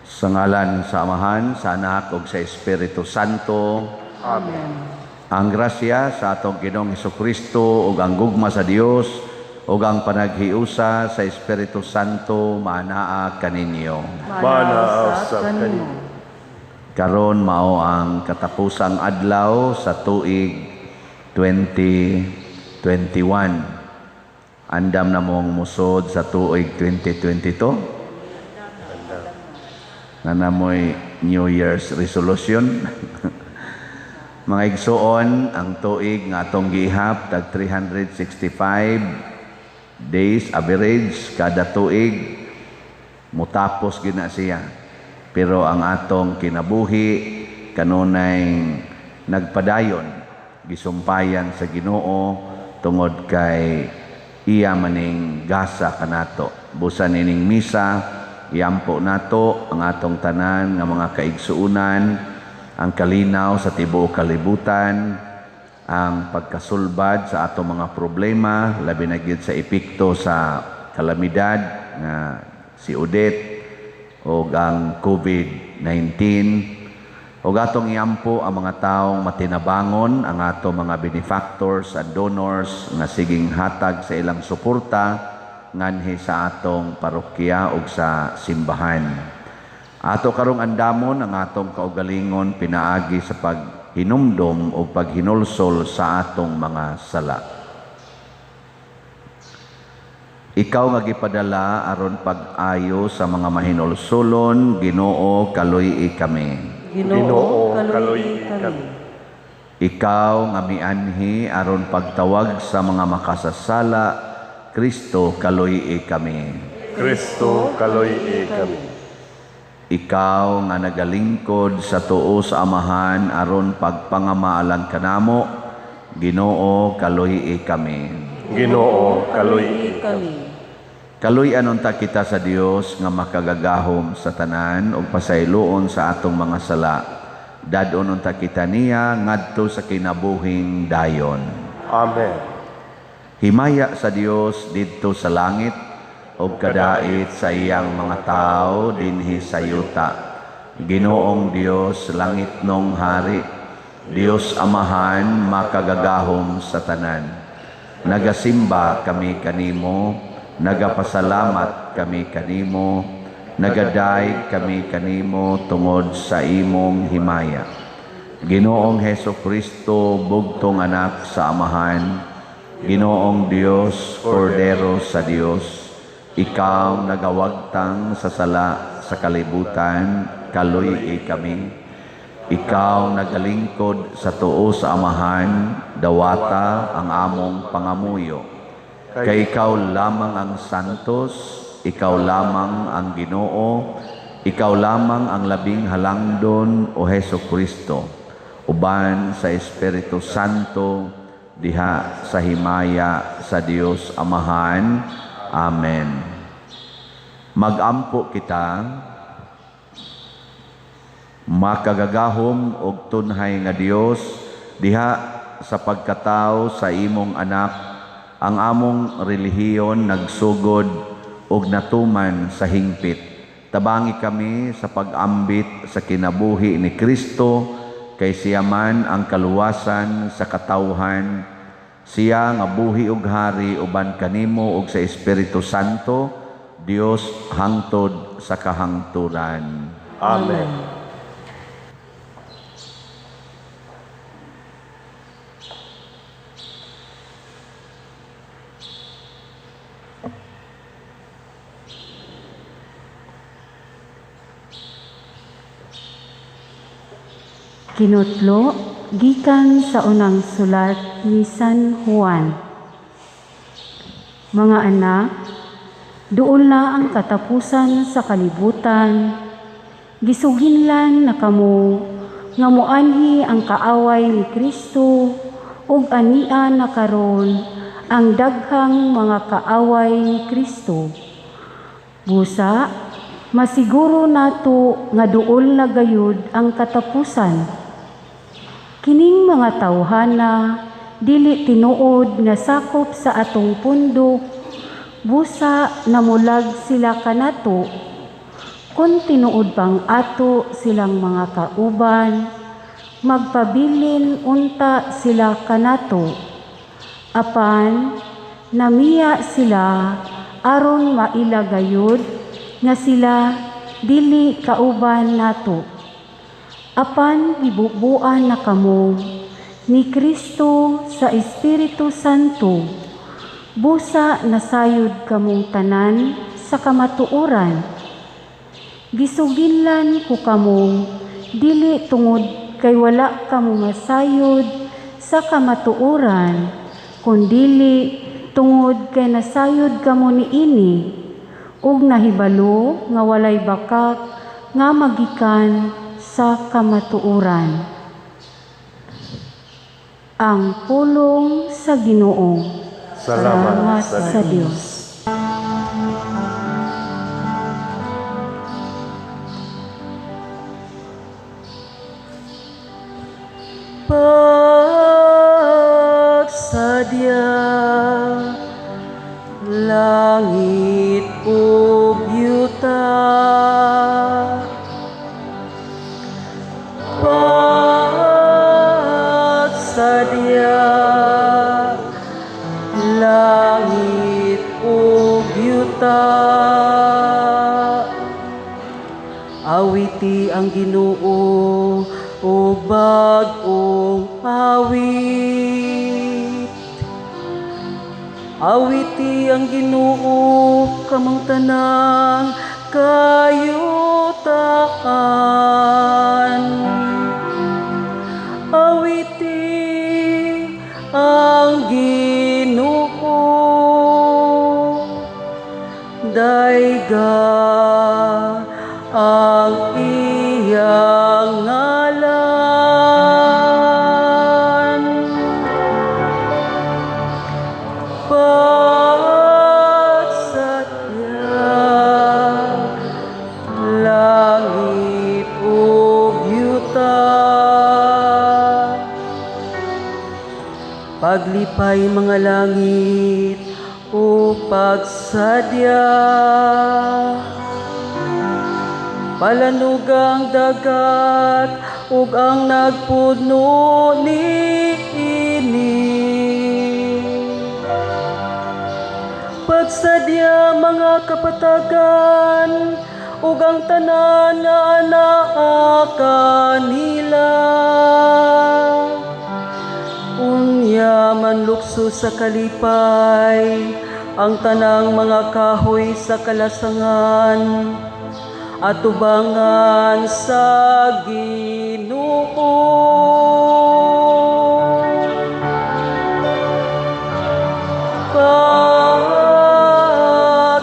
Sa ngalan sa Amahan, sa Anak, ug sa Espiritu Santo. Amen. Ang grasya sa atong Ginoong Hesukristo ug ang gugma sa Dios ug ang panaghiusa sa Espiritu Santo manaa kaninyo. Manaa sa kanimo. Karon mao ang katapusang adlaw sa tuig 2021. Andam na mong musod sa tuig 2022. Na namoy New Year's resolution. Mga igsoon, ang tuig nga atong gihap tag 365 days average kada tuig mutapos gyud na siya. Pero ang atong kinabuhi kanunay nagpadayon gisumpayan sa Ginoo tungod kay iya maning gasa kanato. Busa nining misa iampo nato ang atong tanan nga mga kaigsuunan, ang kalinaw sa tibuok kalibutan, ang pagkasulbad sa atong mga problema, labi na gyud sa epekto sa kalamidad nga si Odette o ang COVID-19. O atong iampo ang mga taong matinabangon, ang atong mga benefactors and donors nga siging hatag sa ilang suporta nganhi sa atong parokya ug sa simbahan. Ato karong andamon ang atong kaugalingon pinaagi sa paghinumdom o paghinulsol sa atong mga sala. Ikaw nga gipadala aron pag-ayo sa mga mahinulsolon, Ginoo kaluy kami. Ginoo, kaluy kami. Ikaw nga mianhi aron pagtawag sa mga makasasala, Kristo kaluy kami. Kristo, kaluy kami. Ikaw nga nagalingkod sa tuo sa Amahan aron pagpangamaalan kanamo, Ginoo kaluy kami. Ginoo, kaluy kami. Kaluy unta kita sa Dios nga makagagahom sa tanan ug pasayloon sa atong mga sala. Dadon unta kita niya ngadto sa kinabuhing dayon. Amen. Himaya sa Dios didto sa langit ug kadait sa iyang mga tao dinhi sa yuta. Ginoong Dios langit nong hari, Dios Amahan makagagahom sa tanan. Nagasimba kami kanimo, nagapasalamat kami kanimo, nagadaig kami kanimo tungod sa imong himaya. Ginoong Hesukristo bugtong anak sa Amahan, Ginoong Dios, Kordero sa Dios, ikaw nagawagtang sa sala sa kalibutan, kaluy kami. Ikaw nagalingkod sa tuo sa Amahan, dawata ang among pangamuyo. Kay ikaw lamang ang santos, ikaw lamang ang Ginoo, ikaw lamang ang labing halangdon o Hesukristo, uban sa Espiritu Santo, diha sa himaya sa Dios Amahan. Amen. Magampo kita, makagagahom og tunhay nga Dios diha sa pagkatao sa imong anak. Ang among relihiyon nagsugod og natuman sa hingpit. Tabangi kami sa pag-ambit sa kinabuhi ni Kristo, kay siya man ang kaluwasan sa katawhan. Siya nga buhi ug hari uban kanimo ug sa Espiritu Santo, Dios hangtod sa kahangturan. Amen. Kinutlo, gikan sa unang sulat ni San Juan. Mga anak, duol na ang katapusan sa kalibutan. Gisuginlan na kamo nga moanhi ang kaaway ni Kristo ug ania na karon ang daghang mga kaaway ni Kristo. Busa, masiguro nato nga duol na gayud ang katapusan. Kining mga tawhana dili tinuod nga sakop sa atong pundo, busa namulag sila kanato. Kung tinuod pang ato silang mga kauban, magpabilin unta sila kanato. Apan, namiya sila aron mailagayod nga sila dili kauban nato. Apan gibubuan na kamo ni Kristo sa Espiritu Santo. Busa nasayod kamong tanan sa kamatuoran. Gisuginlan ko kamo dili tungod kay wala kamo masayod sa kamatuoran, kundili tungod kay nasayod kamo niini ug nahibalo nga walay bakak nga magikan sa kamatuoran. Ang pulong sa Ginoo. Salamat sa Diyos. Pagsadya langit ug yuta, pagsadya langit ug yuta, awiti ang Ginoo o bag-ong awit. Awiti ang Ginoo kamong tanang kayutaan. Awiti ang Ginoo, dayga ang iyang ngalan. Pagsadya langit ug yuta, paglipay mga langit o pagsadya, palanugang dagat ug ang nagpuno niini. Pagsadya mga kapatagan ug ang tanan nga anaa kanila. Unya manlukso sa kalipay ang tanang mga kahoy sa kalasangan at tubangan sa Ginoo.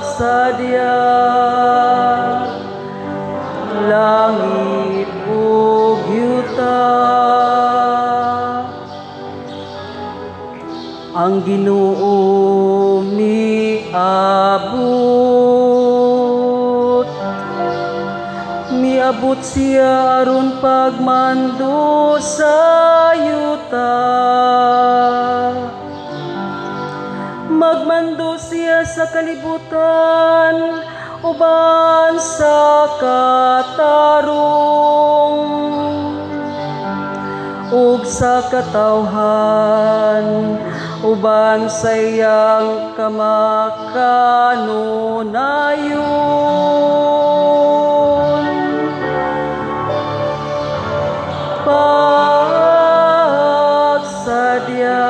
Pagsadya langit ug yuta, ang Ginoo miabot siya aron pagmando sa yuta. Magmando siya sa kalibutan uban sa katarong ug sa katawhan uban sa iyang kamakanunayon. Pagsadya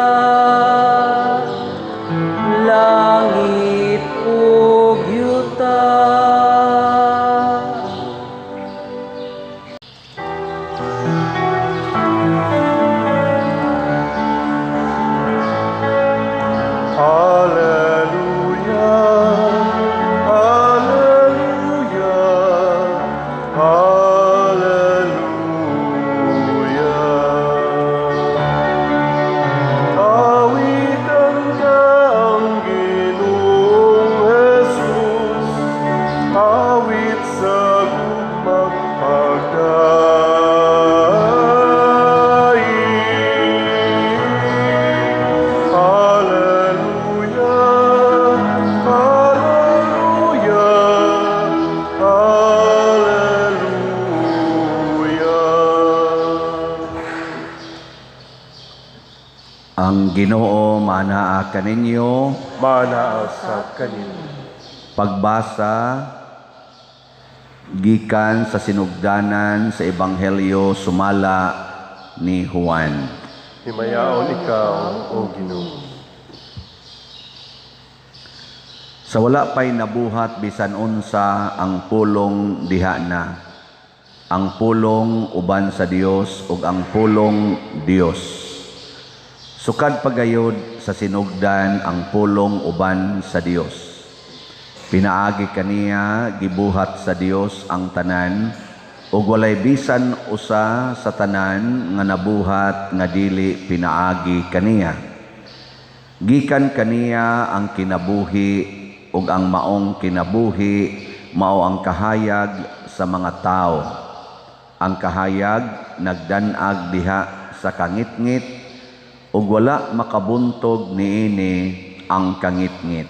langit ug yuta, Alleluia, Alleluia, Ang Ginoo manaa kaninyo. manaa sa kanila. Pagbasa gikan sa sinugdanan sa Ebanghelyo sumala ni Juan. Himayaon ikaw, O Ginoo. Sa wala pa'y nabuhat bisan unsa ang pulong diha na. Ang pulong uban sa Dios ug ang pulong Dios. Sukad pagayod sa sinugdan ang pulong uban sa Dios. Pinaagi kaniya gibuhat sa Dios ang tanan ug walay bisan usa sa tanan nga nabuhat nga dili pinaagi kaniya. Gikan kaniya ang kinabuhi ug ang maong kinabuhi mao ang kahayag sa mga tao. Ang kahayag nagdanag diha sa kangitngit ug wala makabuntog niini ang kangitngit.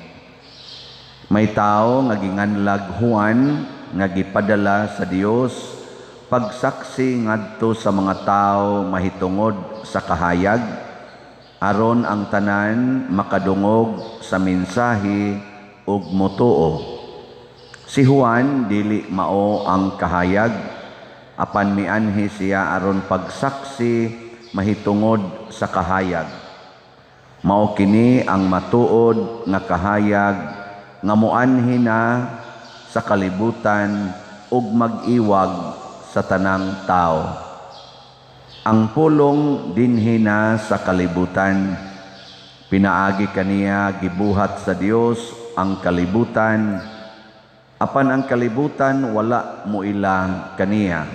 May tao nga ginganlag Juan nga gipadala sa Dios pagsaksi ngadto sa mga tao mahitungod sa kahayag aron ang tanan makadungog sa mensahe ug motuo. Si Juan dili mao ang kahayag apan mianhi siya aron pagsaksi mahitungod sa kahayag. Mao kini ang matuod nga kahayag nga moanhi na sa kalibutan ug mag-iwag sa tanang tao. Ang pulong dinhi na sa kalibutan, pinaagi kaniya gibuhat sa Dios ang kalibutan, apan ang kalibutan wala moila kaniya.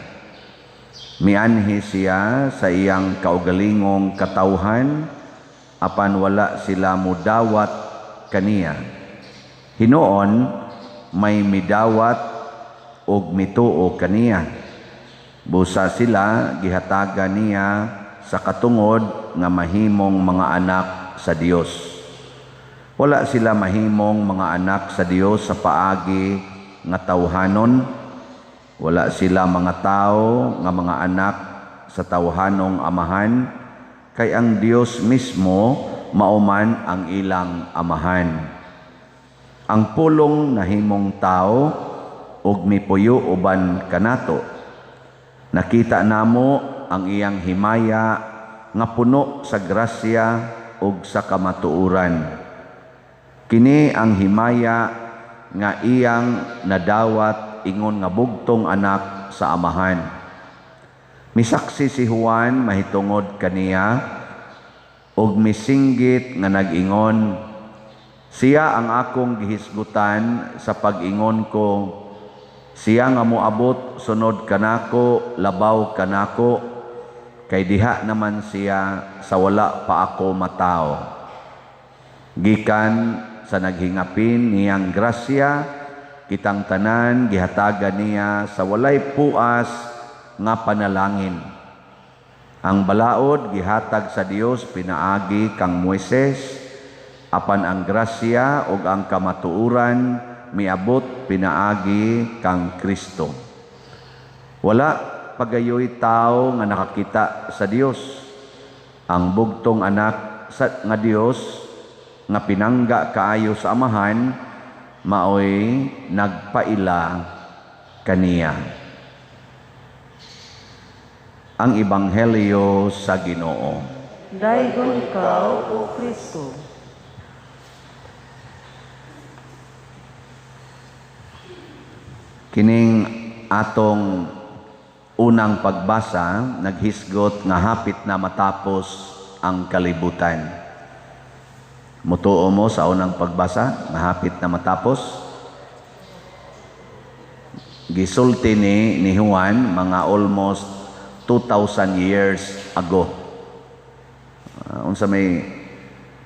Mianhi siya sa iyang kaugalingong katawhan, apan wala sila mudawat kaniya. Hinoon, may midawat ug mituo kaniya. Busa sila gihatagan niya sa katungod nga mahimong mga anak sa Dios. Wala sila mahimong mga anak sa Dios sa paagi nga tawhanon. Wala sila mga tao nga mga anak sa tawhanong amahan, kay ang Dios mismo mauman ang ilang amahan. Ang pulong nahimong tao ug mipuyo uban kanato. Nakita namo ang iyang himaya nga puno sa grasya ug sa kamatuoran. Kini ang himaya nga iyang nadawat ingon nga bugtong anak sa amahan. Misaksi si Juan mahitungod kaniya ug misinggit nga nag-ingon, siya ang akong gihisgutan sa pag-ingon ko, siya nga moabot sunod kanako, labaw kanako, kay diha naman siya sa wala pa ako matao. Gikan sa naghingapin niyang grasya, kitang tanan gihatagan niya sa walay puas nga panalangin. Ang balaod gihatag sa Dios pinaagi kang Moises, apan ang grasya ug ang kamatuoran miabot pinaagi kang Kristo. Wala pagayoy tao nga nakakita sa Dios. Ang bugtong anak nga Dios nga pinangga kaayo sa amahan maoy nagpaila kaniya. Ang Ebanghelyo sa Ginoo. Daygon ikaw, O Kristo. Kining atong unang pagbasa, naghisgot nga hapit na matapos ang kalibutan. Mutuo mo sa unang pagbasa, nga hapit na matapos. Gisulti ni Juan mga almost 2,000 years ago. Unsa may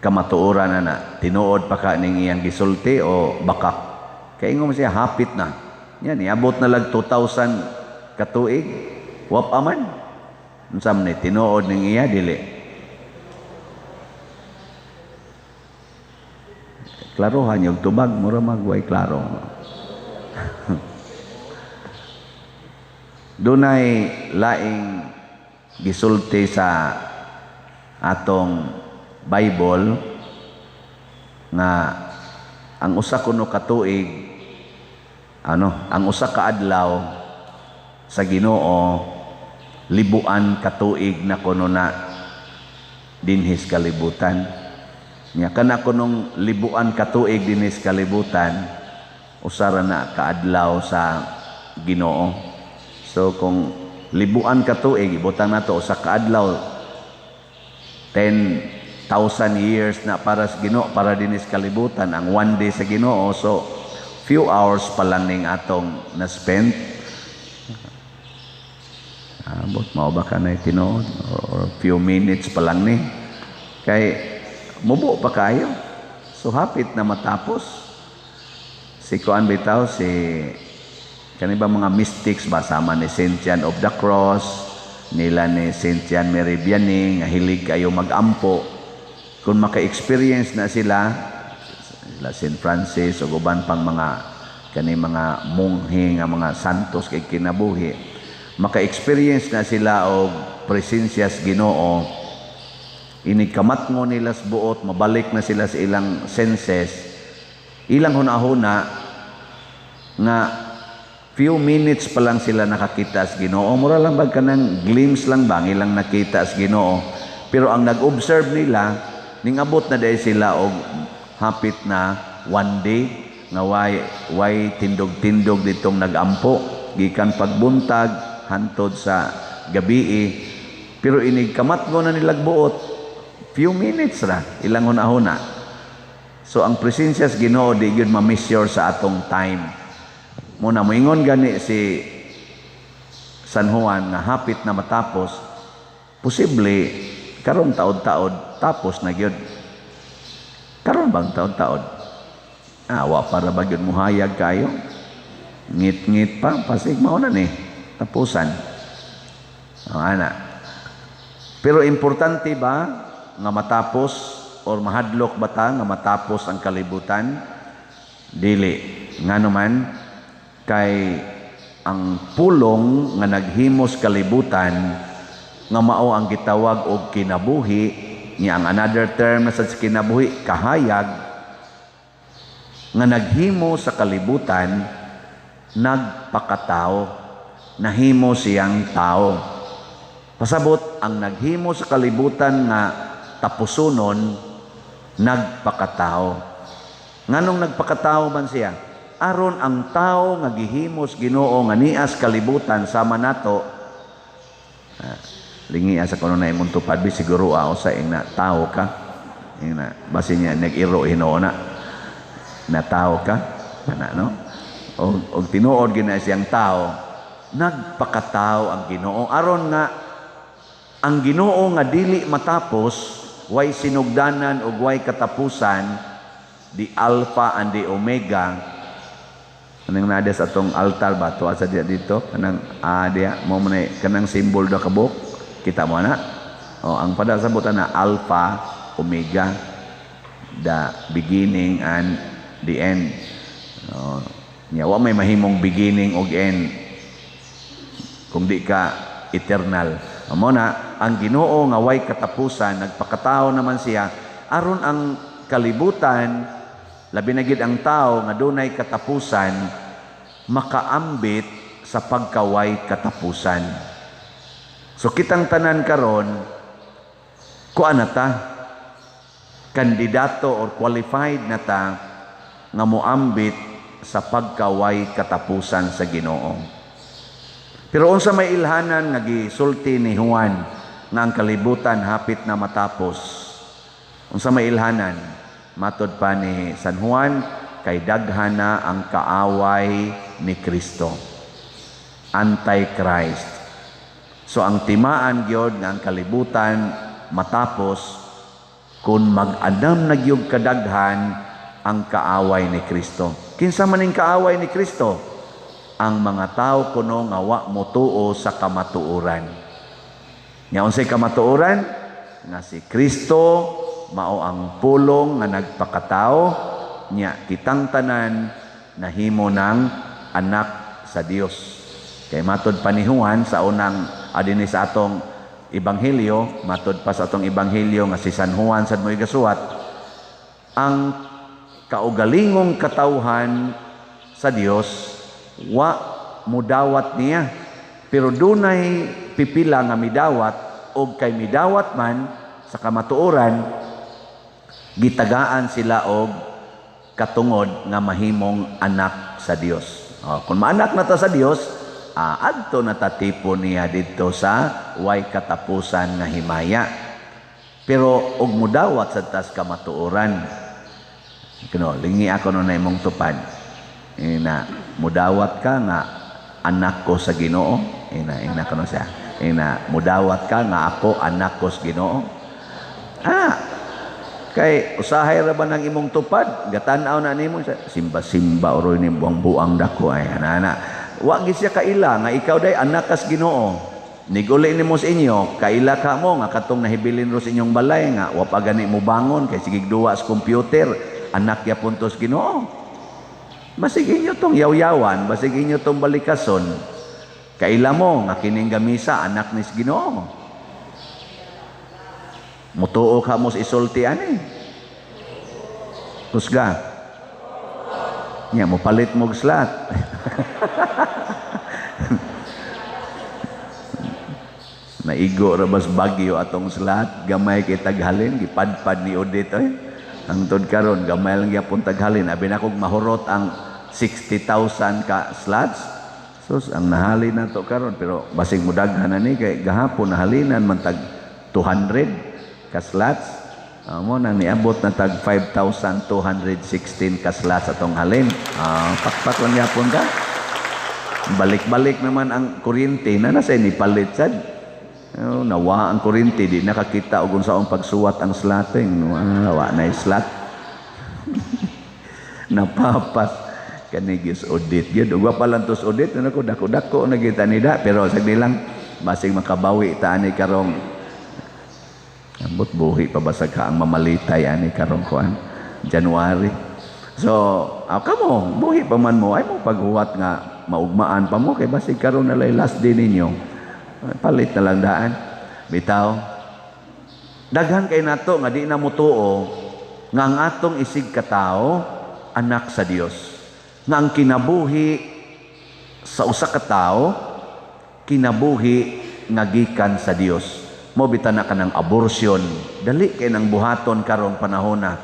kamatuoran na tinuod pa ka ning iyang gisulti o bakak? Kaya mo siya hapit na. Yan, iabot na lang 2,000 katuig. Wap aman. Unsa man ni tinuod ning iya dili. Klarohan yung tubag, mura magway klaro. Dunay laing gisulti sa atong Bible nga ang usa kuno ka tuig ang usa ka adlaw sa Ginoo libuan ka tuig na kuno na dinhis kalibutan. Nya kana kunong libuan ka tuig dinhis kalibutan usara na ka adlaw sa Ginoo. So kung libuan ka tuig ibutang nato usa ka adlaw 10,000 years na para sa Ginoo, para dinis kalibutan ang one day sa Ginoo. So few hours pa lang ning atong na-spend. Abot mao ba ka na tinuod or few minutes pa lang ni. Kay mubo pa kayo. So hapit na matapos. Si kuan bitaw si kani ba mga mystics ba sama ni Saint John of the Cross, nila ni Saint John Mary Vianney nga hilig kayo mag-ampo. Kung maka-experience na sila St. Francis o uban pang mga kani mga monghe nga mga santos kay kinabuhi, maka-experience na sila og presensya sa Ginoo, inikamatngo nila sa buot, mabalik na sila sa ilang senses, ilang hunahuna nga few minutes pa lang sila nakakita sa Ginoo. Mura lang ba kanang glimpse lang ba ilang nakita sa Ginoo, pero ang nag-observe nila ning abot na dahil sila og hapit na one day nga way tindog-tindog ditong nagampo gikan pagbuntag hantod sa gabi, pero inigkamatgo na nilag buot few minutes ra ilang hunahuna. So ang presensya sa Ginoo di gyud ma-measure sa atong time. Muna moingon gani si San Juan nga hapit na matapos, posible karong taod-taod tapos na gyud. Karon bang taod-taod? Wa para ba gyud muhayag kayo? Ngit-ngit pa pasig mao na ni tapusan. Ana. Pero importante ba nga matapos or mahadlok ba ta nga matapos ang kalibutan? Dili. Nganuman kay ang pulong nga naghimos kalibutan nga mao ang gitawag og kinabuhi. Niya ang another term na sa kinabuhi, kahayag, nga naghimo sa kalibutan, nagpakatao, nahimo siyang tao. Pasabot, ang naghimo sa kalibutan nga tapusunon, nagpakatao. Nganong nagpakatao man siya? Aron ang tao nga gihimos Ginoo nga nias kalibutan sama nato, lingi asa kuno na imong tupad bi siguro sa ina tao ka ina basi niya nag-iro hinoona na tao ka ana no og tinuod gina siyang tao, nagpakatao ang Ginoo aron nga ang Ginoo nga dili matapos, way sinugdanan og way katapusan, di Alpha and the Omega. Kanang nada sa atong altar ba to asa dia dito kanang dia mo man kanang symbol do kabuk. Kita mo na. Ang padasabutan na Alpha, Omega, the beginning and the end. Wa may mahimong beginning og end kung di ka eternal. Amo na ang Ginoo nga way katapusan, nagpakatao naman siya aron ang kalibutan, labi na gid ang tao nga dunay katapusan, makaambit sa pagkaway katapusan. So kitang tanan karon kuan na ta, kandidato or qualified na ta nga moambit sa pagkaway katapusan sa Ginoo. Pero unsa may ilhanan nga gisulti ni Juan nga ang kalibutan hapit na matapos? Unsa may ilhanan? Matod pa ni San Juan, kay daghan na ang kaaway ni Kristo, Antichrist. So ang timaan gyud nga ang kalibutan matapos kung mag-andam na gyud kadaghan ang kaaway ni Kristo. Kinsa man ning kaaway ni Kristo? Ang mga tao kuno nga wa motuo sa kamatuoran. Nya unsay kamatuoran? Nga si Kristo mao ang pulong nga nagpakatao, nya kitang tanan nahimo ng anak sa Dios. Kay matod pa ni Juan sa unang adini sa atong ebanghelyo, matud pa sa atong ebanghelyo nga si San Juan sad mo'y gasuwat, ang kaugalingong katawhan sa Dios wa mudawat niya, pero dunay pipila nga midawat, og kay midawat man sa kamatuoran gitagaan sila og katungod nga mahimong anak sa Dios. Kung maanak na ta sa Dios, adto natatipon niya dito sa way katapusan nga himaya. Pero og mudawat sa tas kamatuoran. Lingi ako no na imong tupad. Ina mudawat ka nga anak ko sa Ginoo. Ina ko no siya. Mudawat ka nga ako anak ko sa Ginoo. Kay usahay ra ba nang imong tupad? Gatan-aw na nimo simba-simba oro ni buang-buang dako ay ana. Wa gid siya kaila nga ikaw day anak kas Ginoo. Niguli nimo sa inyo, kaila ka mo nga katong nahibilin ro sa inyong balay nga wa pa gani mo bangon kay sigig duwa sa computer, anak ya puntos Ginoo. Basig inyo tong yaw-yawan, basig inyo tong balikason. Kaila mo nga kining gamisa anak ni Ginoo. Mutuo ka mo sa isulti ani. Husga. Nya mo palit mo slat. Naigo ra bas bagyo atong slat, gamay kay taghalin gipadpad ni Odette oy. Hangtod karon gamay lang gyapon taghalin, abi na kog mahurot ang 60,000 ka slots. Sus ang nahalin na to karon, pero basig mo daghan na ni kay gahapon nahalinan man tag 200 ka slots. Mo nang niabot na tag 5,216 ka slots atong halin. Pakpak lang gyapon ka. Balik-balik naman ang kuryente na nasa ni palit sad. Nawa ang kuryente di nakakita og unsaon pagsuwat ang slating. Wa na slot. Napapas kanigis Odette gyud. Ug wa pa lang tos Odette nako dako-dako na kita nida, pero sagdi lang basig makabawi ta ani karong ambot buhi pa basag ka ang mamalitay ani karong kuan January. So kamo buhi pa man mo ay mo paghuwat nga maugmaan pa mo kay basig karon na last day ninyo. Palit na lang daan. Bitaw. Daghan kay nato nga di na mutuo nga ang atong isig katao anak sa Dios. Nga ang kinabuhi sa usa ka tawo kinabuhi nga gikan sa Dios. Mo bitan na kanang abortion. Dali kay nang buhaton karong panahon na.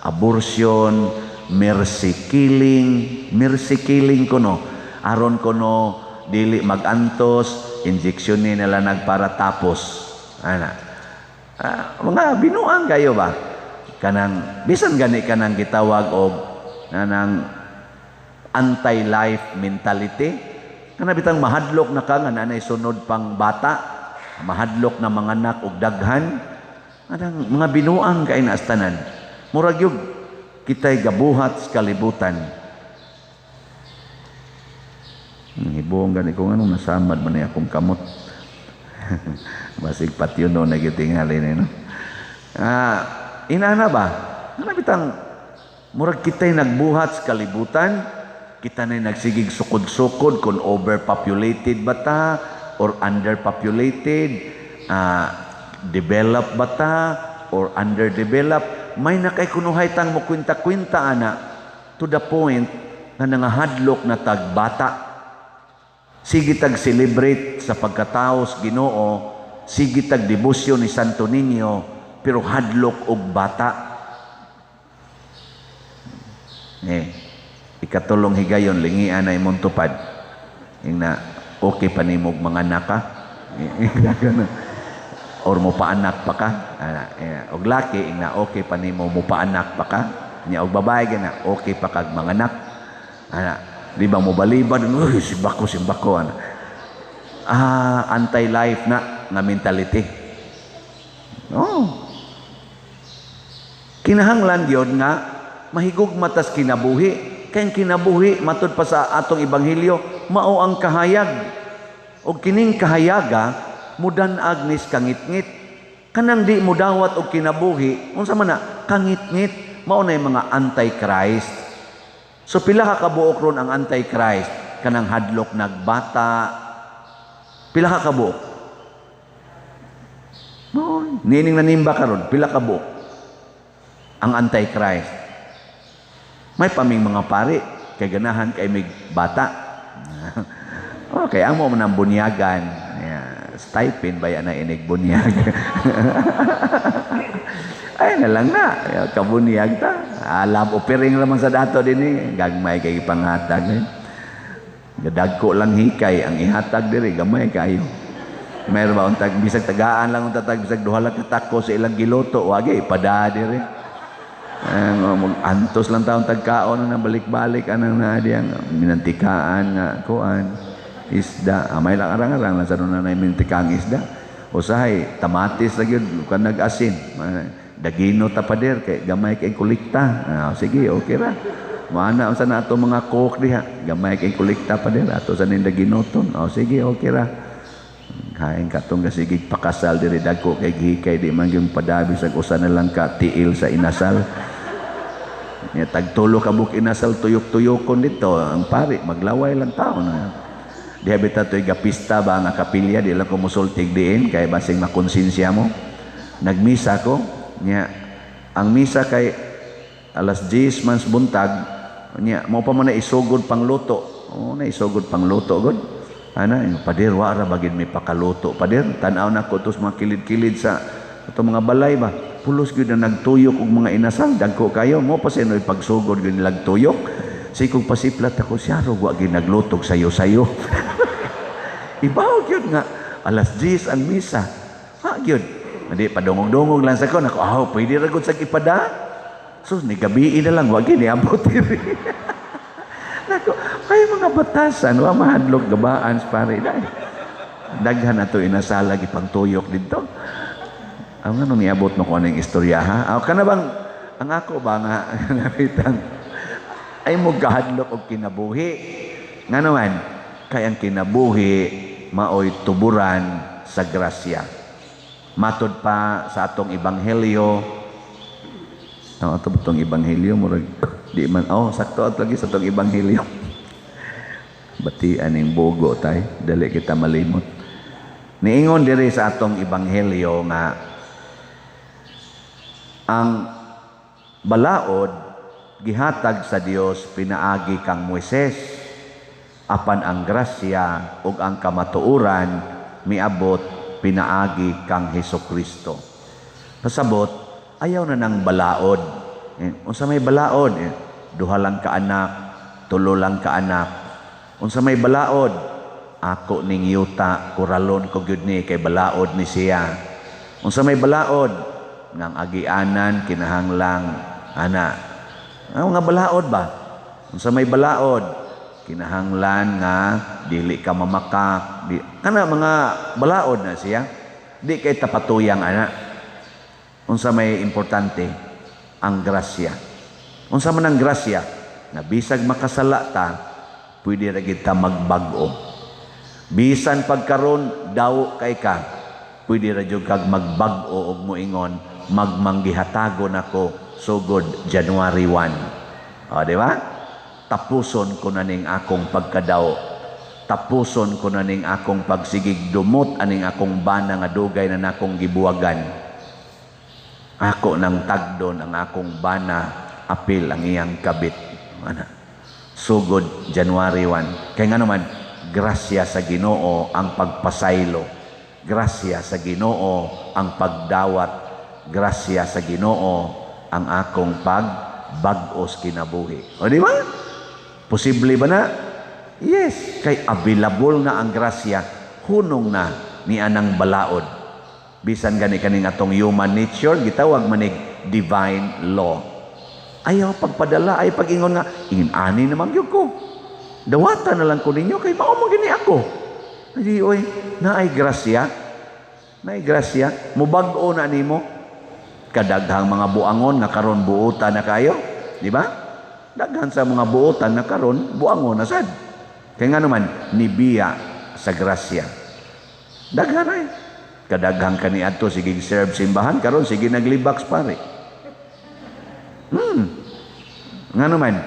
Abortion, mercy killing kuno. Aron kuno dili magantos, injection ni nila nagpara tapos. Mga binuang kayo ba? Kanang bisan gani kanang gitawag og kanang anti-life mentality. Kana bitang mahadlok na ka nga nanay sunod pang bata, mahadlok na mga anak og daghan. Kanang mga binuang kay naastanan. Murag yug kitay gabuhat sa kalibutan. Ibuong gani ko anong nasamad man niya akong kamot. Basig patyo no nagitingali ni no. Inana ba? Ano bitang murag kitay nagbuhat sa kalibutan, kita na nagsigig sukod-sukod kung overpopulated ba ta or underpopulated, developed ba ta or underdeveloped. May nakay tang mo kwinta-kwinta ana to the point na nangahadlok na tagbata. Sige tag celebrate sa pagkatao sa Ginoo, sige tag debosyon ni Santo Niño, pero hadlok og bata. Ikatulong higayon lingian na imong tupad. Ingna okay pa nimog mga anak ka. Or mo paanak pa ka. Og laki ingna okay pa nimo mo paanak pa ka. Nya og babae gina okay pa kag mga anak. Di ba mo baliban, simbako. Anti-life na nga mentality. Kinahanglan yun nga, mahigog matas kinabuhi. Kaya kinabuhi, matud pa sa atong ebanghelyo, mao ang kahayag. O kining kahayaga, mudan agnis kangit-ngit. Kanang di mudawat og kinabuhi, unsa man na, kangit-ngit, mao na yung mga anti-Christ. So pila ka kabuok ron ang anti-Christ, kanang hadlok nagbata. Pila ka kabuok? No, nining nanimba karon pila ka buok ang Antichrist. May paming mga pari kay ganahan kay mig bata. Okay, amo man ang bunyagan. Stipend ba yan na inig bunyag? Ay na lang na, kabunyag ta. Alam, opiring lamang sa dato din eh. Gagmay kay panghatag eh. Gadagko lang hikay, ang ihatag diri gamay kayo. Mayroon ba untag bisag tagaan lang unta tag bisag duha lang katako sa ilang giloto, wagi ipada diri. Antos lang taon tagkaon na balik-balik anang na diyang minantikaan nga kuan isda. May lang arang-arang lang sa na minantikang isda. Usahay tamatis ra gyud kan nag-asin. Dagino ta pader kay gamay kay kulikta. Sige, okay ra. Mana unsa na ato mga cook diha, gamay kay kulikta pader ato sa ning daginoton. Sige, okay ra. Kain katong gasigig pakasal diri dagko kay gihikay di man gyud padabi sa usa na lang ka tiil sa inasal. Nya tagtulo ka buk inasal tuyok-tuyokon dito ang pari maglaway lang taon na. Diha bita toy gapista ba nga kapilya di lang ko musultig diin kay basing makonsensya mo. Nagmisa ko nya ang misa kay alas 10 mans buntag nya mao pa man na isugod pangluto. Na isugod pangluto gud. Ana pader wa ra bagid mi pakaluto pader tan-aw na ko tos mga kilid-kilid sa ato mga balay ba. Pulos gyud na nagtuyok og mga inasal dagko kayo mo pa sinoy pagsugod gyud nilag tuyok sikog pasiplat ako siya ro wa gyud naglutog sayo-sayo. Ibaw gyud nga alas 10 ang misa ha gyud hindi padungog-dungog lang sa ko nako pwede ra gud sa ipada sus ni gabi na lang wa gyud ni abot diri. Nako ay mga batasan wa mahadlok gabaan pare dai daghan ato inasal lagi pangtuyok didto. Ang ano niabot mo ko anong istorya ha? Kana bang ang ako ba nga napitan ay mo gahadlok og kinabuhi. Nga naman kay ang kinabuhi maoy tuburan sa grasya. Matod pa sa atong ebanghelyo. Ato butong ebanghelyo murag di man sakto at lagi sa atong ebanghelyo. Bati aning bogo tay dali kita malimot. Niingon diri sa atong ebanghelyo nga ang balaod gihatag sa Dios pinaagi kang Moises apan ang grasya ug ang kamatuoran miabot pinaagi kang Hesukristo. Pasabot ayaw na ng balaod. Unsa may balaod? Duha lang ka anak, tulo lang ka anak. Unsa may balaod? Ako ning yuta kuralon ko gyud ni kay balaod ni siya. Unsa may balaod? Nang agianan kinahanglang ana nga balaod ba unsa may balaod kinahanglan nga dili ka mamakak kana mga balaod na siya di kay tapatuyang ana unsa may importante ang grasya unsa man ang grasya na bisag makasala ta pwede ra gid ta magbag-o bisan pagkaron daw kay ka pwede ra jud kag magbag-o og moingon magmanggihatagon ako sugod January 1. Di ba? Tapuson ko na ning akong pagkadaw. Tapuson ko na ning akong pagsigig dumot aning akong bana nga dugay na nakong gibuwagan. Ako nang tagdon ang akong bana apil ang iyang kabit. Sugod January 1. Kaya nga naman, grasya sa Ginoo ang pagpasaylo. Grasya sa Ginoo ang pagdawat. Grasya sa Ginoo ang akong pagbag-os kinabuhi. O di ba? Posible ba na? Yes. Kay available na ang grasya. Hunong na ni anang balaod. Bisan gani kaning atong human nature, gitawag manig divine law. Ayaw pagpadala, ay pag-ingon nga, ingin-ani naman yun ko. Dawatan na lang ko ninyo, kay mao mo gini ako. Hindi, oy, naay grasya. Naay grasya. Mubag-o na nimo. Kadaghang mga buangon na karon buutan na kayo, di ba? Daghan sa mga buutan na karon buangon na sad. Kaya nga naman nibiya sa grasya. Daghan ay kadaghang kaniadto sige serve simbahan karon sige naglibaks pare. Nga naman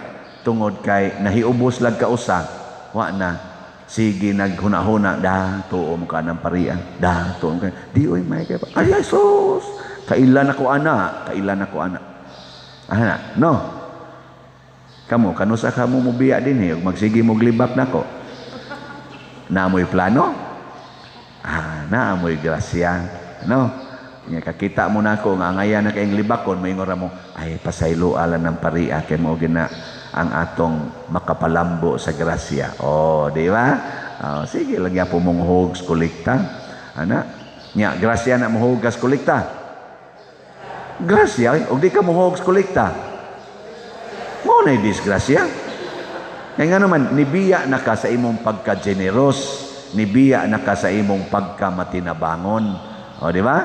tungod kay nahiubos lag ka usa, wa na sige naghuna-huna, da, tuo mo ka ng parian, da, tuo mo ka, di oy, may kaya pa, ay, sus, kailan ako ana, no, kanusa ka mo mubiya din, magsige mo glibak na ko, naamoy plano, naamoy grasya, no, kakita mo na ako, nga ngayon na kayong libakon, may ngora mo, ay, pasaylo alam ng paria, kaya mo gina, ang atong makapalambo sa grasya. Di ba? Sige, lagyan po mong hugas kolekta. Grasya na muhugas kolekta. Grasya, o di ka muhugas kolekta. Mo na disgrasya. Kaya nga naman, nibiya na ka sa imong pagka-generous, nibiya na ka sa imong pagka-matinabangon. Di ba?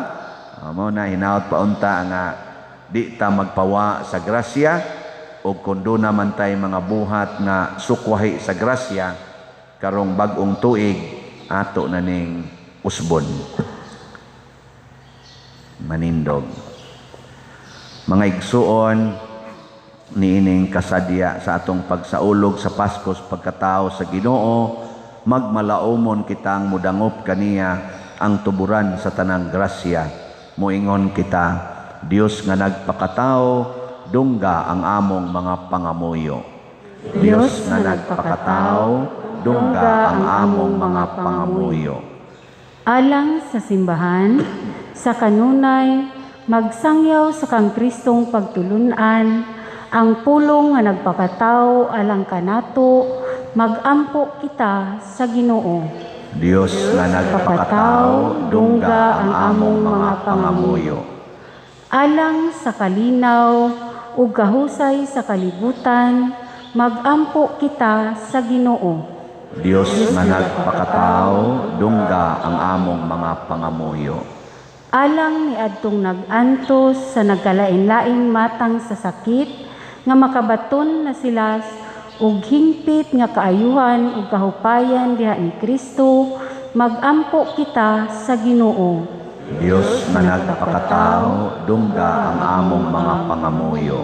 Mo na, hinaot pa unta nga, di ta magpawa sa grasya, o kundo naman tayo mga buhat na sukwahi sa grasya, karong bagong tuig, ato na ning usbon. Manindog. Mga igsuon, niining kasadya sa atong pagsaulog sa Paskos pagkatao sa Ginoo, magmalaumon kitang mudangop kaniya ang tuburan sa tanang grasya. Muingon kita, Dios nga nagpakatao, dungga ang among mga pangamuyo. Dios nga nagpakatao, dungga ang among mga pangamuyo. Alang sa simbahan, sa kanunay, magsangyaw sa kang Kristong pagtulunan, ang pulong nga nagpakatao alang kanato, magampo kita sa Ginoo. Dios nga nagpakatao, dungga ang among mga pangamuyo. Alang sa kalinaw, ug kahusay sa kalibutan, magampo kita sa Ginoo. Dios nga nagpakatao, dungga ang among mga pangamuyo. Alang ni adtong nag-antos sa nagkalain-laing matang sa sakit, nga makabaton na sila ug hingpit nga kaayuhan ug kahupayan diha ni Kristo, magampo kita sa Ginoo. Dios nga nagpakatao, dungga ang among mga pangamuyo.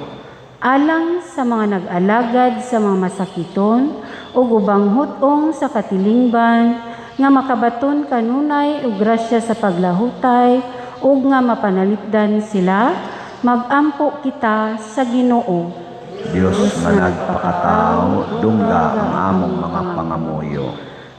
Alang sa mga nag-alagad sa mga masakiton ug ubang hutong sa katilingban, nga makabaton kanunay ug grasya sa paglahutay ug nga mapanalipdan sila, magampo kita sa Ginoo. Dios nga nagpakatao, dungga ang among mga pangamuyo.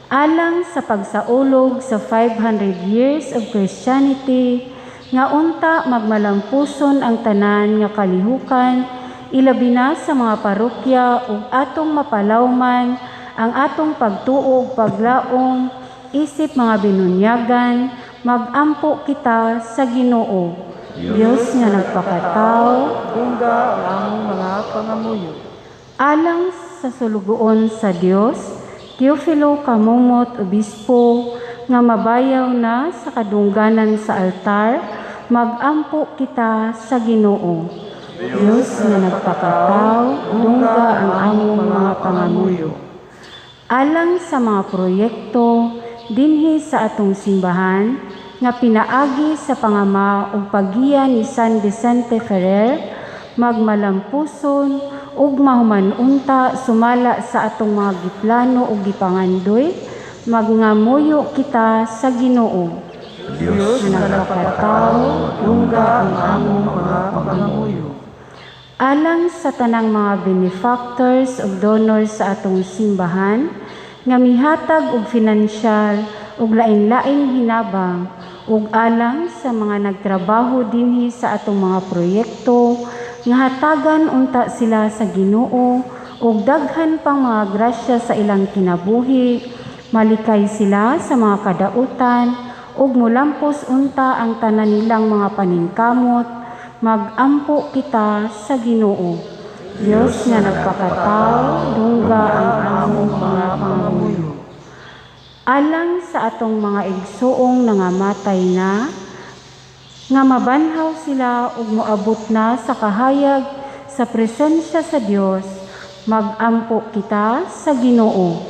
Alang sa pagsaulog sa 500 years of Christianity, nga unta magmalampuson ang tanan nga kalihukan, ilabi na sa mga parokya ug atong mapalawman ang atong pagtuo ug paglaom, isip mga binunyagan, magampo kita sa Ginoo. Dios nga nagpakatao, Dungga ang among mga pangamuyo. alang sa sulugoon sa Dios, Teofilo Kamumot, Obispo, nga mabayaw na sa kadungganan sa altar, magampo kita sa Ginoo. Diyos nga nagpakatao, dungga ang among mga pangamuyo. Alang sa mga proyekto, dinhi sa atong simbahan, nga pinaagi sa pangama ug paggiya ni San Vicente Ferrer, magmalampuson ug mahumanunta sumala sa atong mga giplano ug gipangandoy, magngamuyo kita sa Ginoo. Dios nga nagpakatao, Dungga ang among mga pangamuyo. Alang sa tanang mga benefactors ug donors sa atong simbahan, nga mihatag og finansyal ug lain-laing hinabang, ug alang sa mga nagtrabaho dinhi sa atong mga proyekto, nga hatagan unta sila sa Ginoo ug daghan pang mga grasya sa ilang kinabuhi, malikay sila sa mga kadautan ug mulampos unta ang tanan nilang mga paningkamot, magampo kita sa Ginoo. Dios nga nagpakatao, dungga ang among mga pangamuyo. Alang sa atong mga igsoong nangamatay na, nga mabanhaw sila ug moabot na sa kahayag sa presensya sa Dios, magampo kita sa Ginoo.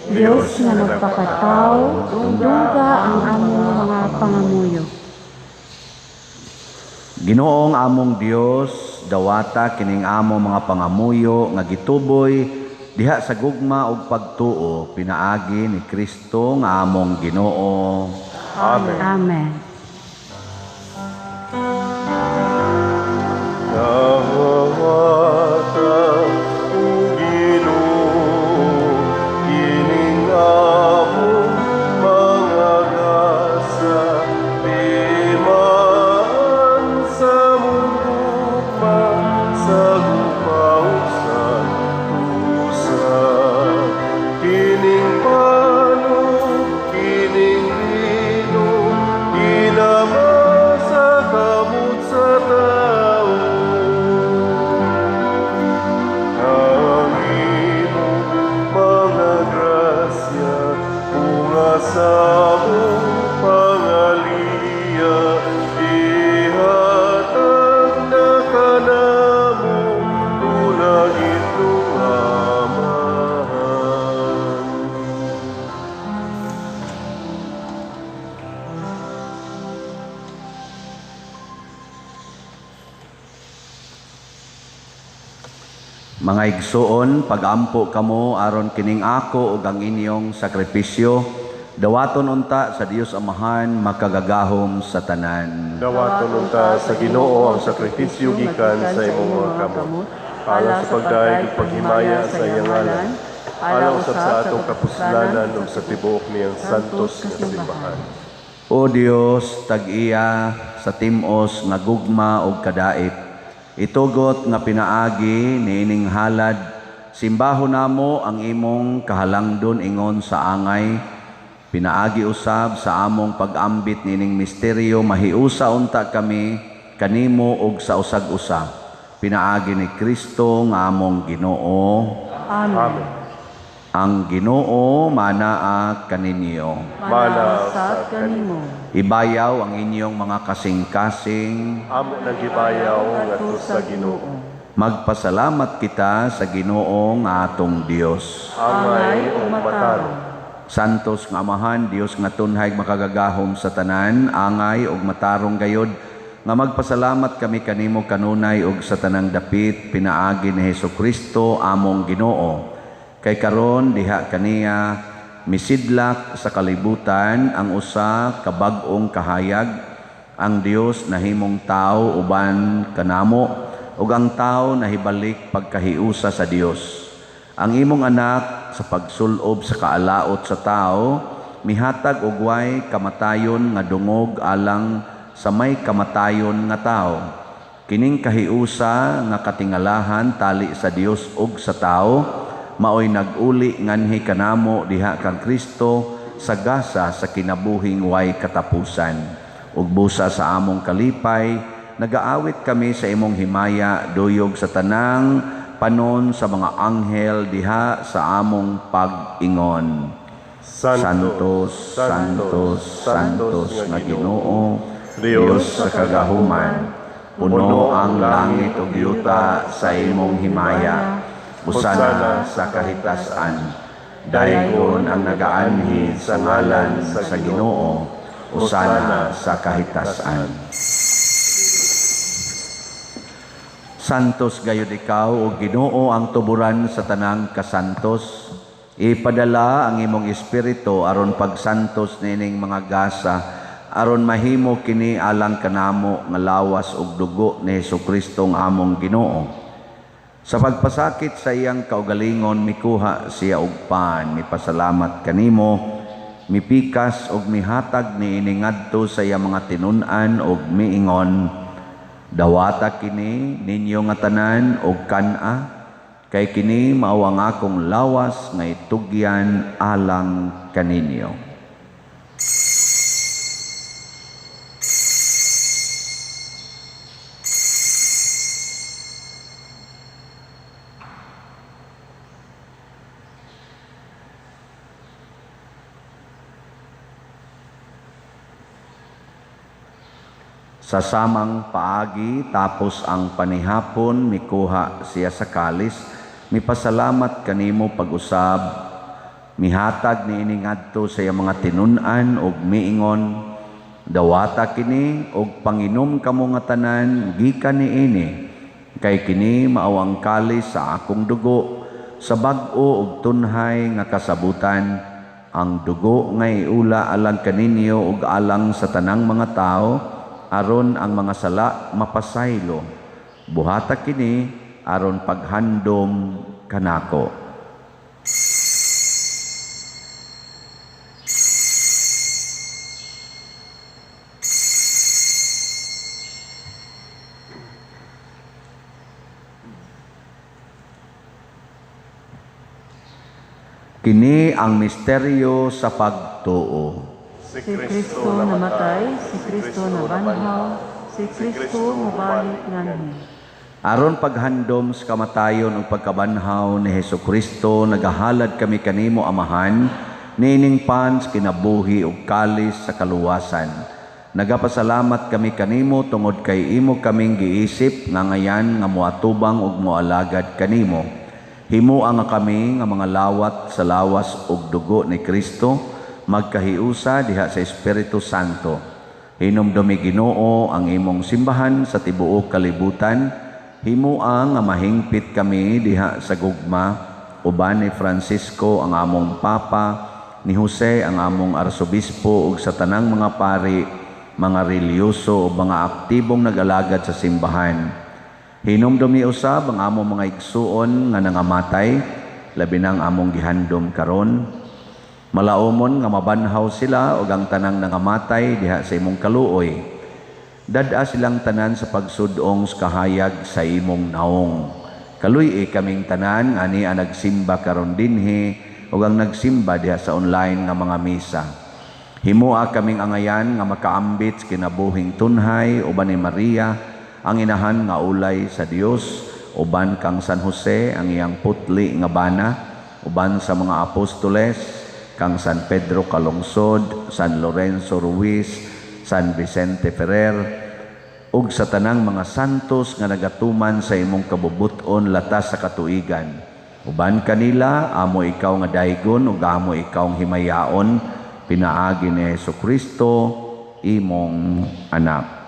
Dios nga nagpakatao, dungga ang among mga pangamuyo. Ginoong among Dios, dawata kining among mga pangamuyo nga gituboy diha sa gugma ug pagtuo pinaagi ni Kristo nga among Ginoo. Amen. Amen. Nawawatan o Ginoo, kining among mga gasa, di man sa mundo pa, sa gupausan, usan. Kining pano, kining lino, ginamasa kamot sa tao. Ang imong mga grasya, bunga sa mong pangaliya, ihatag na kanamo, tulang itong amahan. Mga igsuon, pagampo kamo aron kining ako ug ang inyong sakripisyo, dawaton unta sa Dios Amahan makagagahom sa tanan. Dawaton unta sa Ginoo ang sakripisyo gikan sa imong mga kamot. Alang sa pagdaig ug paghimaya sa iyang ngalan. Alang usab sa atong kapuslanan ug sa tibuok niyang santos nga simbahan. O Dios, tag-iya sa timos nga gugma ug kadait, itugot nga pinaagi niining halad, simbahon namo ang imong kahalangdon ingon sa angay, pinaagi usab sa among pag-ambit nining misteryo, mahiusa unta kami kanimo ug sa usag-usa, pinaagi ni Kristo nga among Ginoo. Amen. Ang Ginoo manaa kaninyo. Manasat kanimo. Ibayaw ang inyong mga kasing-kasing. Amo nang gibayaw ngadto sa Ginoo. Magpasalamat kita sa Ginoo nga atong Dios. Angay o matarong. Santos nga Amahan, Dios nga tunhay makagagahom sa tanan, angay ug matarong gayod, nga magpasalamat kami kanimo kanunay ug sa tanang dapit pinaagi ni Hesukristo among Ginoo. Kay karon diha kaniya misidlak sa kalibutan ang usa ka bag-ong kahayag, ang Dios nahimong tao uban kanamo, ug ang tao nahibalik pagkahiusa sa Dios. Ang imong anak sa pagsulob sa kaalaot sa tao, mihatag og way kamatayon nga dungog alang sa may kamatayon nga tao. Kining kahiusa nga katingalahan tali sa Dios ug sa tao, maoy nag-uli nganhi kanamo diha kang Kristo sa gasa sa kinabuhing way katapusan. Ug busa sa among kalipay, nagaawit kami sa imong himaya duyog sa tanang panon sa mga anghel diha sa among pag-ingon. Santos, Santos, Santos nga Ginoo, Dios sa kagahuman, puno ang langit ug yuta sa imong himaya. Usana sa kahitasan, daygon ang nagaanhi sa ngalan sa Ginoo, usana sa kahitasan. Santos gayud ikaw o Ginoo ang tuburan sa tanang kasantos. Ipadala ang imong espiritu aron pagsantos nining mga gasa, aron mahimo kini alang kanamo nga lawas ug dugo ni Hesukristo ang among Ginoo. Sa pagpasakit sa iyang kaugalingon, mikuha siya og pan, mipasalamat kanimo, mipikas og mihatag ni iningadto sa iyang mga tinun-an og miingon, dawata kini ninyo nga tanan og kana, kay kini mao ang akong lawas nga itugyan alang kaninyo. Sa samang paagi tapos ang panihapon, mikuha siya sa kalis, mipasalamat kanimo pag-usab, mihatag ni iningadto sa iyang mga tinun-an og miingon, dawata kini og panginom kamo nga tanan gikan niini, kay kini mao ang kalis sa akong dugo sa bag-o ug tunhay nga kasabutan, ang dugo nga iula alang kaninyo ug alang sa tanang mga tao, aron ang mga sala mapasaylo. Buhata kini aron paghandom kanako. Kini ang misteryo sa pagtuo. Si Kristo namatay, si Kristo nabanhaw, si Kristo mabalik nganhi. Aron paghandom sa kamatayon ug pagkabanhaw ni Hesukristo, nagahalad kami kanimo Amahan, nining pan sa kinabuhi ug kalis sa kaluwasan. Nagapasalamat kami kanimo tungod kay imo kaming giisip nga ngayan nga moatubang ug moalagad kanimo. Himo nga kami nga mga lawat sa lawas ug dugo ni Kristo, magkahiusa diha sa Espiritu Santo. Hinumdumi Ginoo ang imong simbahan sa tibuok kalibutan. Himoa nga mahingpit kami diha sa gugma, uban ni Francisco ang among Papa, ni Jose ang among Arsobispo ug sa tanang mga pari, mga reliyoso o mga aktibong nag-alagad sa simbahan. Hinumdumi usab ang among mga igsuon nga nangamatay, labi nang among gihandom karon. Malaumon nga mabanhaw sila ug ang tanang nangamatay diha sa imong kaluoy. Dad-a silang tanan sa pagsudong sa kahayag sa imong naong. Kaluy kaming tanan ani ang nagsimba karon dinhi ug ang nagsimba diha sa online nga mga misa. Himoa kaming angayan nga makaambit sa kinabuhing tunhay uban ni Maria, ang inahan nga ulay sa Dios, uban kang San Jose ang iyang putli nga bana, uban sa mga apostoles, kang San Pedro Calungsod, San Lorenzo Ruiz, San Vicente Ferrer, ug sa tanang mga santos nga nagatuman sa imong kabubuton latas sa katuigan. Uban kanila, amo ikaw nga daygon ug amo ikaw ang himayaon, pinaagi ni Hesukristo, imong anak.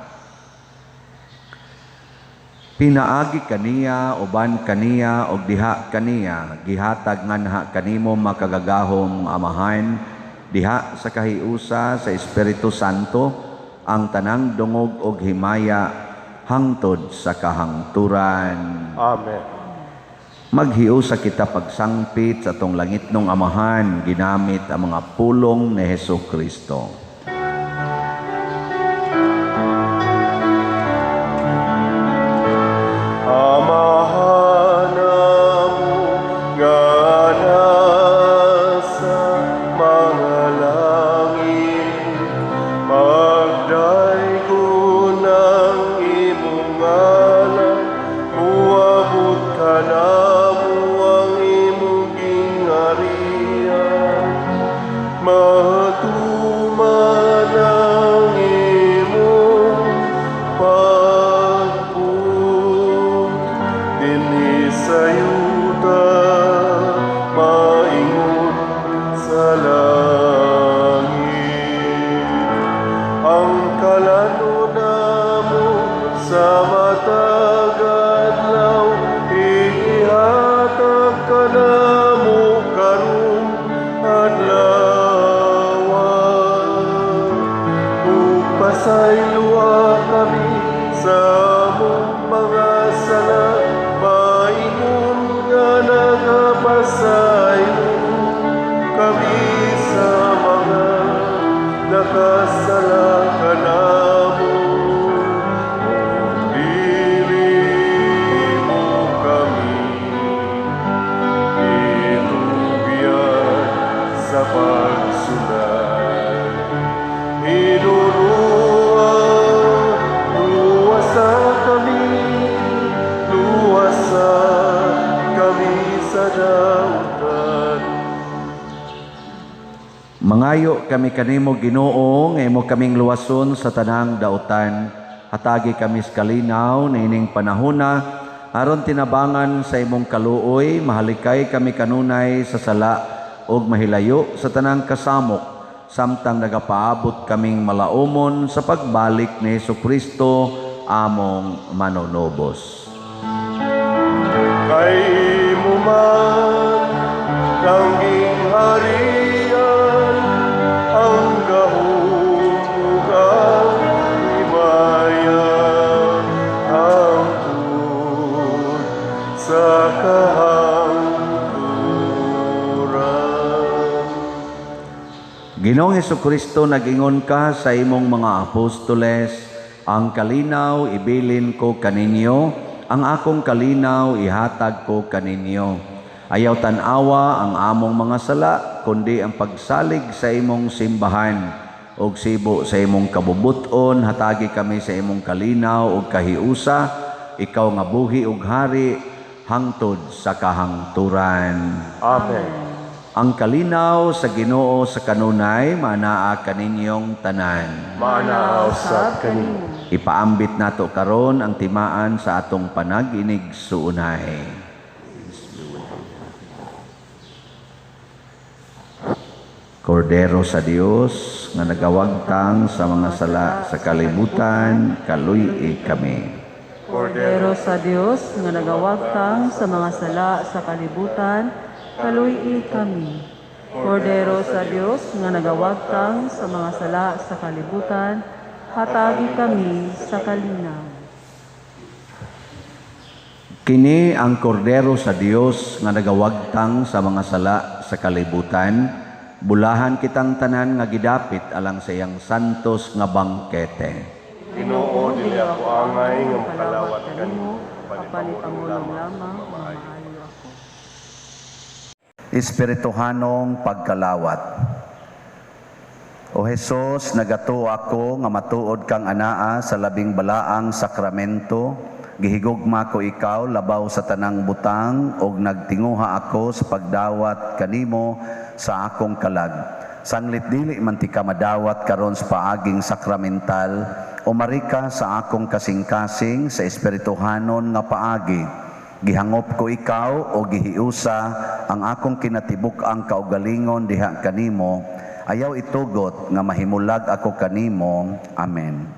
Pinaagi kaniya, uban kaniya, og diha kaniya, gihatag nganha kanimo makagagahom Amahan, diha sa kahiusa sa Espiritu Santo, ang tanang dungog og himaya, hangtod sa kahangturan. Amen. Maghiusa kita pagsangpit sa tong langitnong Amahan, ginamit ang mga pulong ni Hesukristo. Mangayo kami kanimo Ginoo, nga imo kaming luwason sa tanang dautan. Hatagi kami sa kalinaw na ining panahona, aron tinabangan sa imong kaluoy, mahalikay kami kanunay sa sala ug mahilayo sa tanang kasamok, samtang nagapaabot kaming malaumon sa pagbalik ni Hesukristo, among manunobos. Kay mo man ng gingharian, ang kahulugan, himayan, hangtod sa kahangturan. Ginoong Hesukristo, nag-ingon ka sa imong mga apostoles, ang kalinaw ibilin ko kaninyo, ang akong kalinaw ihatag ko kaninyo. Ayaw tanawa ang among mga sala, kundi ang pagsalig sa imong simbahan, og sibo sa imong kabubuton, hatagi kami sa imong kalinaw ug kahiusa, ikaw nga buhi ug hari, hangtod sa kahangturan. Amen. Ang kalinaw sa Ginoo sa kanunay, manaa kaninyong tanan. Manaaw sa kanimo. Ipaambit nato karon ang timaan sa atong panag-inig suunay. Kordero sa Dios nga nagawagtang sa mga sala sa kalibutan, kaluy kami. Kordero sa Dios nga nagawagtang sa mga sala sa kalibutan, kaluy kami. Kordero sa Dios nga nagawagtang sa mga sala sa kalibutan, hatagi kami sa kalinaw. Kini ang kordero sa Dios nga nagawagtang sa mga sala sa kalibutan, bulahan kitang tanan nga gidapit alang sa iyang santos nga bangkete. Ginoo, dili ako angay nga makalawat kanimo, Kapalitamulong lamang, maayo ako. Espirituhanong pagkalawat. O Jesus, nagato ako nga matuod kang anaa sa labing balaang sakramento, gihigugma ko ikaw labaw sa tanang butang, og nagtinguha ako sa pagdawat kanimo sa akong kalag. Sanglit dili man ti ka madawat karon sa paaging sakramental, umarika sa akong kasing-kasing sa espirituhanon nga paagi. Gihangop ko ikaw o gihiusa ang akong kinatibuk ang kaugalingon diha kanimo, ayaw itugot nga mahimulag ako kanimo. Amen.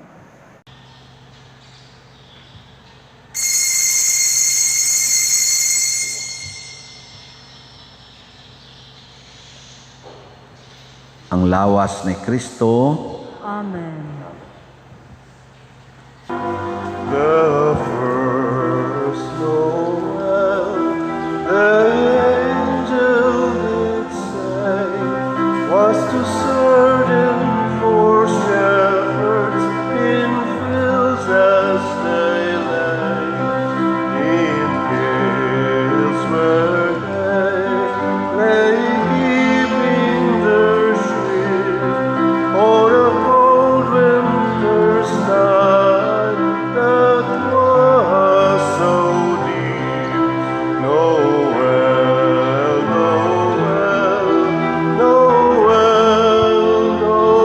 Ang lawas ni Kristo. Amen. the first Noel, the angel did say, was to certain for shepherds in fields as they lay, in fields where they lay keeping their sheep on a cold winter's night that was so deep. Noel, Noel, Noel, Noel.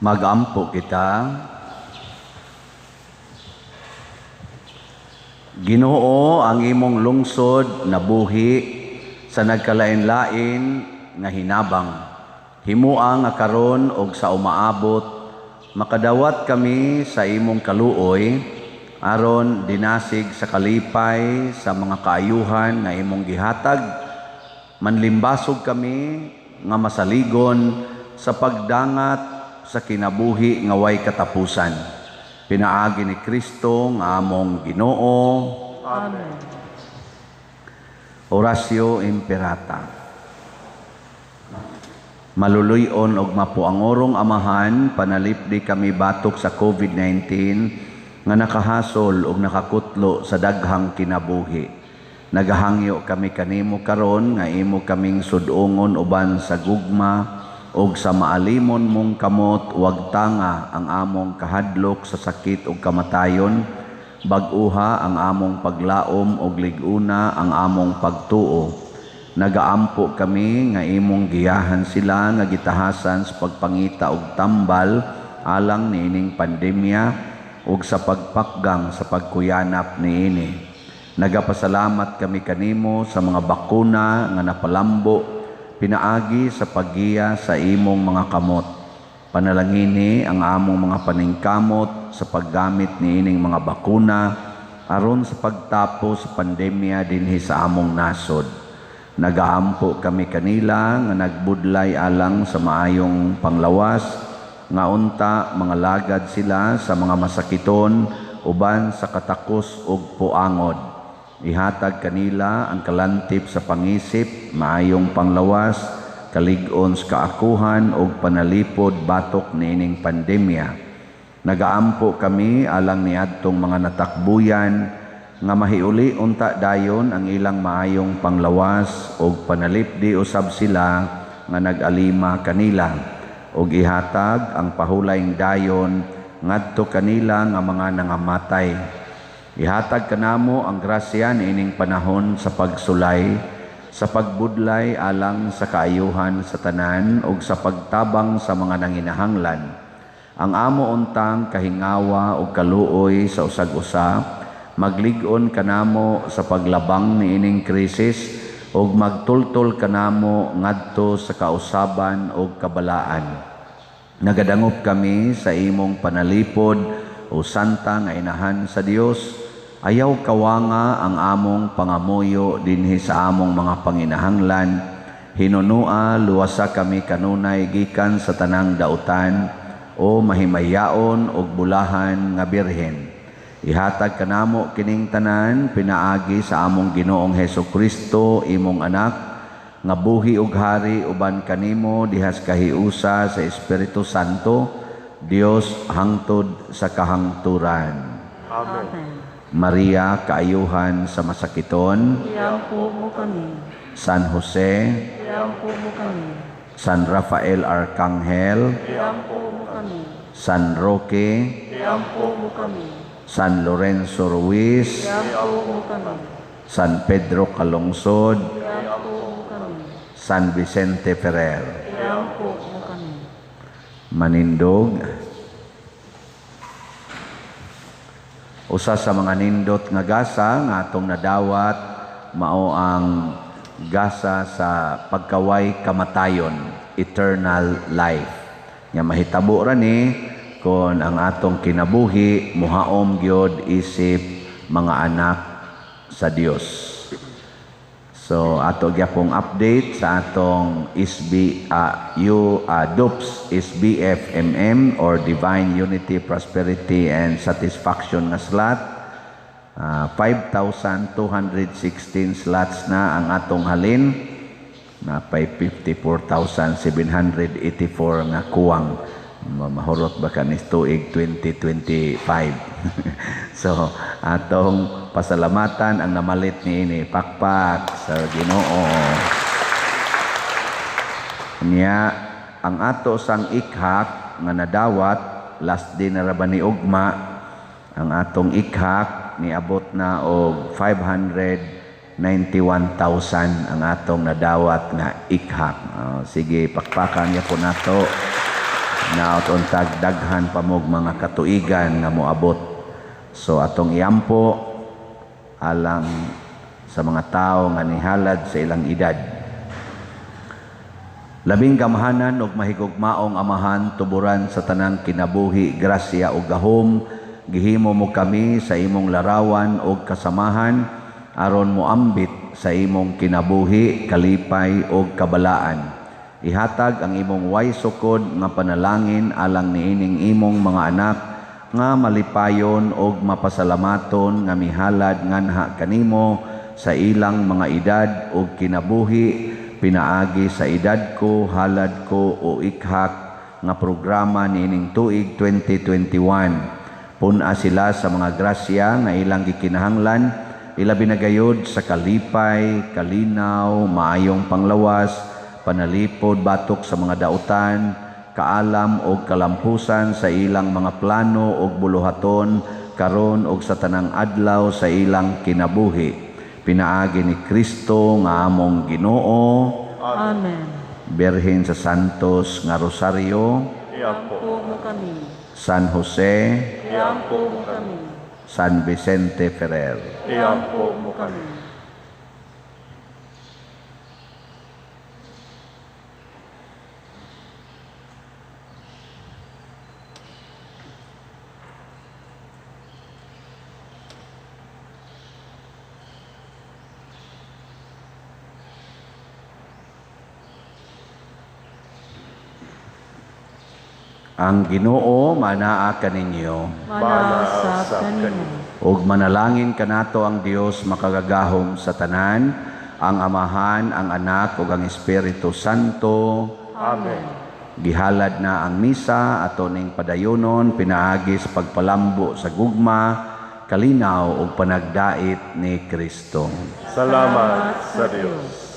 Magampo kita. Ginoo, ang imong lungsod nabuhi sa nagkalain-lain nga hinabang. Himuang nga karon og sa umaabot, makadawat kami sa imong kaluoy, aron dinasig sa kalipay sa mga kaayuhan nga imong gihatag, manlimbasog kami nga masaligon sa pagdangat sa kinabuhi nga way katapusan. Pinaagi ni Kristo nga among Ginoo. Amen. Oratio Imperata. Maluluyon og mapuangorong amahan, panalipdi kami batok sa COVID-19 nga nakahasol og nakakutlo sa daghang kinabuhi. Nagahangyo kami kanimo karon nga imo kaming sudongon uban sa gugma ug sa maalimon mong kamot wag tanga ang among kahadlok sa sakit ug kamatayon, bag-uha ang among paglaom ug lig-una ang among pagtuo. Nagaampo kami nga imong giyahan sila nga gitahasan sa pagpangita og tambal alang niining pandemya ug sa pagpakgang sa pagkuyanap niini. Nagapasalamat kami kanimo sa mga bakuna nga napalambo pinaagi sa paggiya sa imong mga kamot. Panalangini ang among mga paningkamot sa paggamit niining mga bakuna aron sa pagtapos sa pandemya dinhi sa among nasod. Nagaampo kami kanila nga nagbudlay alang sa maayong panglawas nga unta mga lagad sila sa mga masakiton uban sa katakos ug puangod. Ihatag kanila ang kalantip sa pangisip, maayong panglawas, kalig-on sa kaakuhan ug panalipod batok niining pandemya. Nagaampo kami alang niadtong mga natakbuyan nga mahiuli unta dayon ang ilang maayong panglawas ug panalipdi usab sila nga nag-alima kanila ug ihatag ang pahulayng dayon ngadto kanila nga mga nangamatay. Ihatag kanamo ang grasya niining panahon sa pagsulay, sa pagbudlay alang sa kaayuhan sa tanan ug sa pagtabang sa mga nanginahanglan. Ang amo untang kahingawa ug kaluoy sa usag-usa, maglig-on kanamo sa paglabang niining krisis ug magtultol kanamo ngadto sa kausaban ug kabalaan. Nagadangop kami sa imong panalipod o santa nga inahan sa Dios. Ayaw kawanga ang among pangamuyo dinhi sa among mga panginahanglan. Hinunua luwasa kami kanunay gikan sa tanang dautan o mahimayaon og bulahan nga birhen. Ihatag kanamo kining tanan pinaagi sa among Ginoong Hesukristo imong anak nga buhi ug hari uban kanimo dihas kahiusa sa Espiritu Santo, Dios hangtod sa kahangturan. Amen. Maria, kaayuhan sa masakiton. Iampo mo kami. San Jose, Iampo mo kami. San Rafael Arcangel, Iampo mo kami. San Roque, Iampo mo kami. San Lorenzo Ruiz, Iampo mo kami. San Pedro Calungsod, Iampo mo kami. San Vicente Ferrer. Iampo mo kami. Manindog. Usa sa mga nindot nga gasa nga atong nadawat mao ang gasa sa pagkaway kamatayon, eternal life. Nga mahitabo ra ni kon ang atong kinabuhi muhaom gyud isip mga anak sa Dios. So ato gyapong update sa atong DOPS SBFMM or Divine Unity, Prosperity and Satisfaction nga slot. 5,216 slots na ang atong halin. Napay 54,784 nga kuwang. Mahurot ba kanis tuig 2025. So atong pasalamatan ang namalit niini pakpak sa Ginoo. Niya ang ato sang ikhak nga nadawat last day na ra ba ni ugma, ang atong ikhak niabot na og 591,000 ang atong nadawat nga ikhak. Sige pakpakan niya po nato na untag daghan pa mog mga katuigan nga moabot. So atong iampo alang sa mga tao nga nihalad sa ilang edad. Labing gamahanan ug mahigugmaong amahan tuburan sa tanang kinabuhi, grasya ug gahom, gihimo mo kami sa imong larawan ug kasamahan aron moambit sa imong kinabuhi, kalipay ug kabalaan. Ihatag ang imong way sukod nga panalangin alang niining imong mga anak nga malipayon og mapasalamaton nga mihalad nganha kanimo sa ilang mga edad ug kinabuhi pinaagi sa edad ko, halad ko o ikhak nga programa niining tuig 2021. Puna sila sa mga grasya nga ilang gikinahanglan, ilabi na gayud sa kalipay, kalinaw, maayong panglawas, panalipod batok sa mga dautan, kaalam o kalampusan sa ilang mga plano o buluhaton, karon og sa tanang adlaw sa ilang kinabuhi. Pinaagi ni Kristo nga among Ginoo, Amen. Birhen sa Santos nga Rosario, Iampo mo kami. San Jose, Iampo mo kami. San Vicente Ferrer. Iampo mo kami. Ang Ginoo manaa kaninyo, Manasap kanimo. ug manalangin kanato ang Dios makagagahom sa tanan, ang Amahan, ang Anak ug ang Espiritu Santo. Amen. Gihalad na ang misa ato ning padayonon pinaagi sa pagpalambo sa gugma, kalinaw ug panagdait ni Kristo. Salamat sa Diyos.